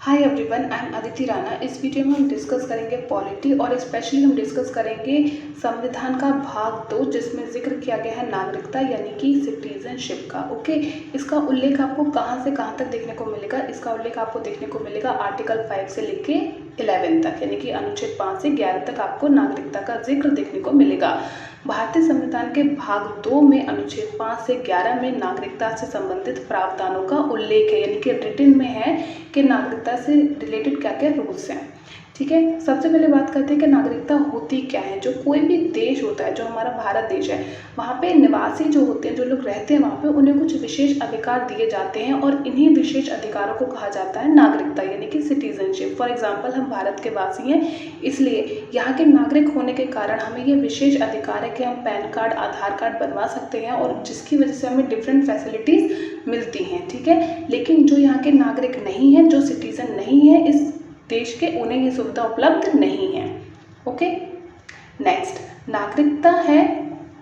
Hi everyone, I am Aditi Rana. इस video में हम डिस्कस करेंगे पॉलिटी और स्पेशली हम डिस्कस करेंगे संविधान का भाग 2 जिसमें जिक्र किया गया है नागरिकता यानी कि सिटीजनशिप का। ओके, इसका उल्लेख आपको कहाँ से कहाँ तक देखने को मिलेगा? इसका उल्लेख आपको देखने को मिलेगा आर्टिकल 5 से लेके 11 तक, यानी कि अनुच्छेद 5 से 11 तक आपको नागरिकता का जिक्र देखने को मिलेगा। भारतीय संविधान के भाग 2 में अनुच्छेद 5 से 11 में नागरिकता से संबंधित प्रावधानों का उल्लेख है, यानी कि रिटन में है कि नागरिकता से रिलेटेड क्या क्या रूल्स हैं। ठीक है, सबसे पहले बात करते हैं कि नागरिकता होती क्या है। जो कोई भी देश होता है, जो हमारा भारत देश है, वहाँ पे निवासी जो होते हैं, जो लोग रहते हैं वहाँ पे, उन्हें कुछ विशेष अधिकार दिए जाते हैं और इन्हीं विशेष अधिकारों को कहा जाता है नागरिकता यानी कि सिटीजनशिप। फॉर एग्जाम्पल, हम भारत के वासी हैं, इसलिए यहाँ के नागरिक होने के कारण हमें ये विशेष अधिकार है कि हम पैन कार्ड, आधार कार्ड बनवा सकते हैं और जिसकी वजह से हमें डिफरेंट फैसिलिटीज़ मिलती हैं। ठीक है, लेकिन जो यहाँ के नागरिक नहीं हैं, जो सिटीजन नहीं है इस देश के, उन्हें ये सुविधा उपलब्ध नहीं है। ओके, नेक्स्ट, नागरिकता है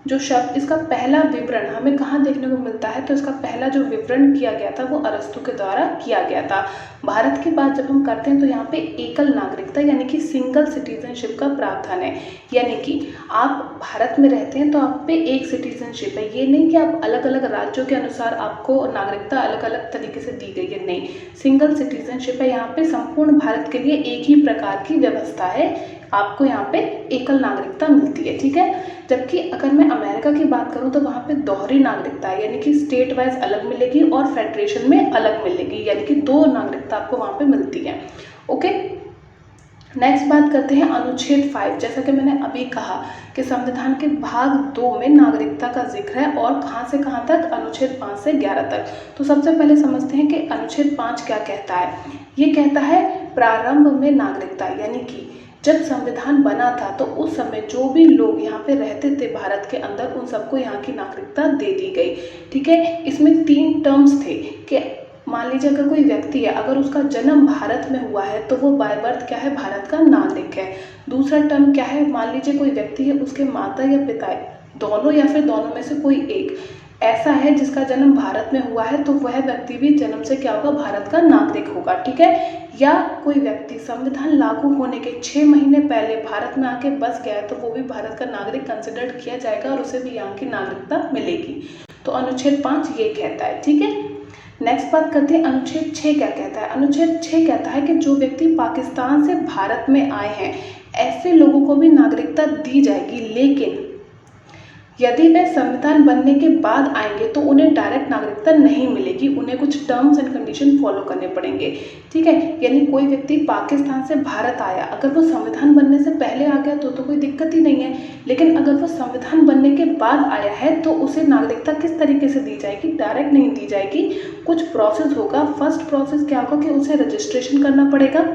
जो शब्द, इसका पहला विवरण हमें कहाँ देखने को मिलता है? तो इसका पहला जो विवरण किया गया था वो अरस्तु के द्वारा किया गया था। भारत की बात जब हम करते हैं तो यहाँ पे एकल नागरिकता यानी कि सिंगल सिटीजनशिप का प्रावधान है, यानी कि आप भारत में रहते हैं तो आप पे एक सिटीजनशिप है। ये नहीं कि आप अलग अलग राज्यों के अनुसार आपको नागरिकता अलग अलग तरीके से दी गई है, नहीं, सिंगल सिटीजनशिप है। यहाँ पे संपूर्ण भारत के लिए एक ही प्रकार की व्यवस्था है, आपको यहाँ पे एकल नागरिकता मिलती है। ठीक है, जबकि अगर मैं अमेरिका की बात करूँ तो वहाँ पे दोहरी नागरिकता है, यानी कि स्टेट वाइज अलग मिलेगी और फेडरेशन में अलग मिलेगी, यानी कि दो नागरिकता आपको वहाँ पे मिलती है। ओके, नेक्स्ट बात करते हैं अनुच्छेद 5। जैसा कि मैंने अभी कहा कि संविधान के भाग 2 में नागरिकता का जिक्र है और कहाँ से कहाँ तक? अनुच्छेद 5 से 11 तक। तो सबसे पहले समझते हैं कि अनुच्छेद 5 क्या कहता है। ये कहता है प्रारंभ में नागरिकता, यानी कि जब संविधान बना था तो उस समय जो भी लोग यहाँ पे रहते थे भारत के अंदर, उन सबको यहाँ की नागरिकता दे दी गई। ठीक है, इसमें 3 टर्म्स थे कि मान लीजिए अगर कोई व्यक्ति है, अगर उसका जन्म भारत में हुआ है तो वो बाय बर्थ क्या है? भारत का नागरिक है। दूसरा टर्म क्या है? मान लीजिए कोई व्यक्ति है, उसके माता या पिता दोनों या फिर दोनों में से कोई एक ऐसा है जिसका जन्म भारत में हुआ है, तो वह व्यक्ति भी जन्म से क्या होगा? भारत का नागरिक होगा। ठीक है, या कोई व्यक्ति संविधान लागू होने के 6 महीने पहले भारत में आके बस गया है तो वो भी भारत का नागरिक कंसिडर किया जाएगा और उसे भी यहाँ की नागरिकता मिलेगी। तो अनुच्छेद 5 ये कहता है। ठीक है, नेक्स्ट बात करते हैं अनुच्छेद 6 क्या कहता है। अनुच्छेद 6 कहता है कि जो व्यक्ति पाकिस्तान से भारत में आए हैं ऐसे लोगों को भी नागरिकता दी जाएगी, लेकिन यदि वे संविधान बनने के बाद आएंगे तो उन्हें डायरेक्ट नागरिकता नहीं मिलेगी, उन्हें कुछ टर्म्स एंड कंडीशन फॉलो करने पड़ेंगे। ठीक है, यानी कोई व्यक्ति पाकिस्तान से भारत आया, अगर वो संविधान बनने से पहले आ गया तो कोई दिक्कत ही नहीं है, लेकिन अगर वो संविधान बनने के बाद आया है तो उसे नागरिकता किस तरीके से दी जाएगी? डायरेक्ट नहीं दी जाएगी, कुछ प्रोसेस होगा। फर्स्ट प्रोसेस क्या होगा कि उसे रजिस्ट्रेशन करना पड़ेगा।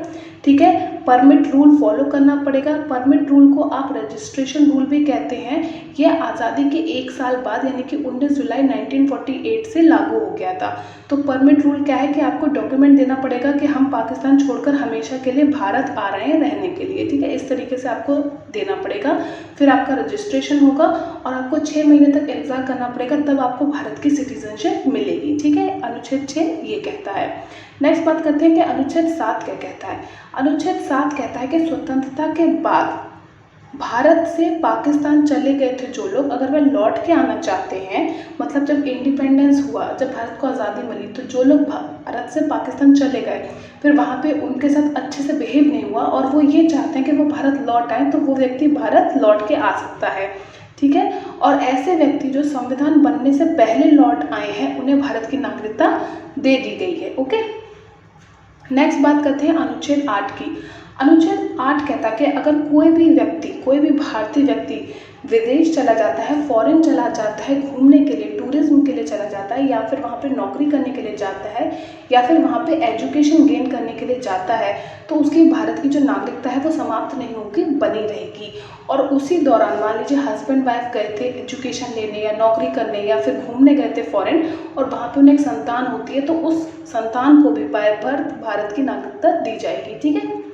ठीक है, परमिट रूल फॉलो करना पड़ेगा। परमिट रूल को आप रजिस्ट्रेशन रूल भी कहते हैं। यह आज़ादी के 1 साल बाद यानी कि 19 जुलाई 1948 से लागू हो गया था। तो परमिट रूल क्या है कि आपको डॉक्यूमेंट देना पड़ेगा कि हम पाकिस्तान छोड़कर हमेशा के लिए भारत आ रहे हैं रहने के लिए। ठीक है, इस तरीके से आपको देना पड़ेगा, फिर आपका रजिस्ट्रेशन होगा और आपको 6 महीने तक इंतजार करना पड़ेगा, तब आपको भारत की सिटीजनशिप मिलेगी। ठीक है, अनुच्छेद 6 ये कहता है। नेक्स्ट बात करते हैं कि अनुच्छेद 7 क्या कहता है। अनुच्छेद 7 कहता है कि स्वतंत्रता के बाद भारत से पाकिस्तान चले गए थे जो लोग, अगर वे लौट के आना चाहते हैं, मतलब जब इंडिपेंडेंस हुआ, जब भारत को आज़ादी मिली, तो जो लोग भारत से पाकिस्तान चले गए, फिर वहाँ पे उनके साथ अच्छे से बिहेव नहीं हुआ और वो ये चाहते हैं कि वो भारत लौट आए, तो वो व्यक्ति भारत लौट के आ सकता है। ठीक है, और ऐसे व्यक्ति जो संविधान बनने से पहले लौट आए हैं उन्हें भारत की नागरिकता दे दी गई है। ओके, नेक्स्ट बात करते हैं अनुच्छेद 8 की। अनुच्छेद 8 कहता है कि अगर कोई भी व्यक्ति, कोई भी भारतीय व्यक्ति विदेश चला जाता है, फॉरेन चला जाता है, घूमने के लिए, टूरिज्म के लिए चला जाता है, या फिर वहाँ पे नौकरी करने के लिए जाता है, या फिर वहाँ पे एजुकेशन गेन करने के लिए जाता है, तो उसकी भारत की जो नागरिकता है वो समाप्त नहीं होगी, बनी रहेगी। और उसी दौरान मान लीजिए हस्बैंड वाइफ गए थे एजुकेशन लेने या नौकरी करने या फिर घूमने गए थे फॉरेन, और वहाँ पे उन्हें एक संतान होती है, तो उस संतान को भी बाय बर्थ भारत की नागरिकता दी जाएगी। ठीक है,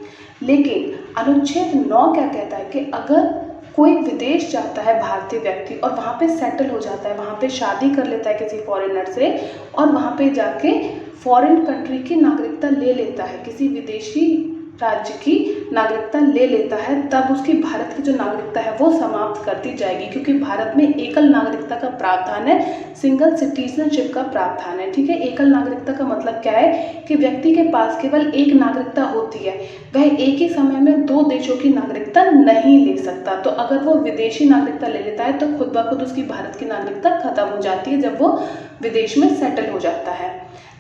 लेकिन अनुच्छेद 9 क्या कहता है कि अगर कोई विदेश जाता है भारतीय व्यक्ति और वहाँ पे सेटल हो जाता है, वहाँ पे शादी कर लेता है किसी फॉरेनर से और वहाँ पे जाके फॉरेन कंट्री की नागरिकता ले लेता है, किसी विदेशी राज्य की नागरिकता ले लेता है, तब उसकी भारत की जो नागरिकता है वो समाप्त कर दी जाएगी, क्योंकि भारत में एकल नागरिकता का प्रावधान है, सिंगल सिटीजनशिप का प्रावधान है। ठीक है, एकल नागरिकता का मतलब क्या है कि व्यक्ति के पास केवल एक नागरिकता होती है, वह एक ही समय में 2 देशों की नागरिकता नहीं ले सकता। तो अगर वो विदेशी नागरिकता ले लेता है तो खुद ब खुद उसकी भारत की नागरिकता खत्म हो जाती है जब वो विदेश में सेटल हो जाता है।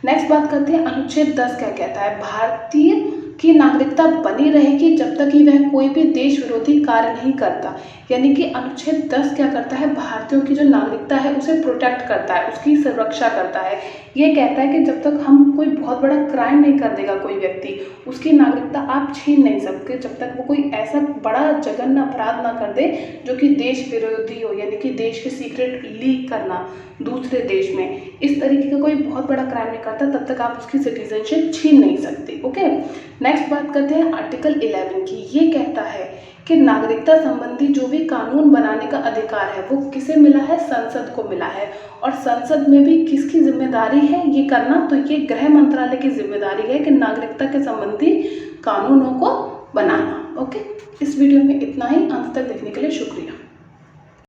नेक्स्ट बात करते हैं, अनुच्छेद 10 क्या कहता है। भारतीय की नागरिकता बनी रहेगी जब तक कि वह कोई भी देश विरोधी कार्य नहीं करता। यानी कि अनुच्छेद 10 क्या करता है, भारतीयों की जो नागरिकता है उसे प्रोटेक्ट करता है, उसकी सुरक्षा करता है। ये कहता है कि जब तक हम कोई बहुत बड़ा क्राइम नहीं कर देगा कोई व्यक्ति, उसकी नागरिकता आप छीन नहीं सकते जब तक वो कोई ऐसा बड़ा जघन्य अपराध ना कर दे जो कि देश विरोधी हो, यानी कि देश के सीक्रेट लीक करना दूसरे देश में, इस तरीके का कोई बहुत बड़ा क्राइम नहीं करता, तब तक आप उसकी सिटीजनशिप छीन नहीं सकते। ओके, नेक्स्ट बात करते हैं आर्टिकल 11 की। ये कहता है कि नागरिकता संबंधी जो भी कानून बनाने का अधिकार है वो किसे मिला है, संसद को मिला है। और संसद में भी किसकी जिम्मेदारी है ये करना, तो ये गृह मंत्रालय की जिम्मेदारी है कि नागरिकता के संबंधी कानूनों को बनाना। ओके, इस वीडियो में इतना ही। अंत तक देखने के लिए शुक्रिया।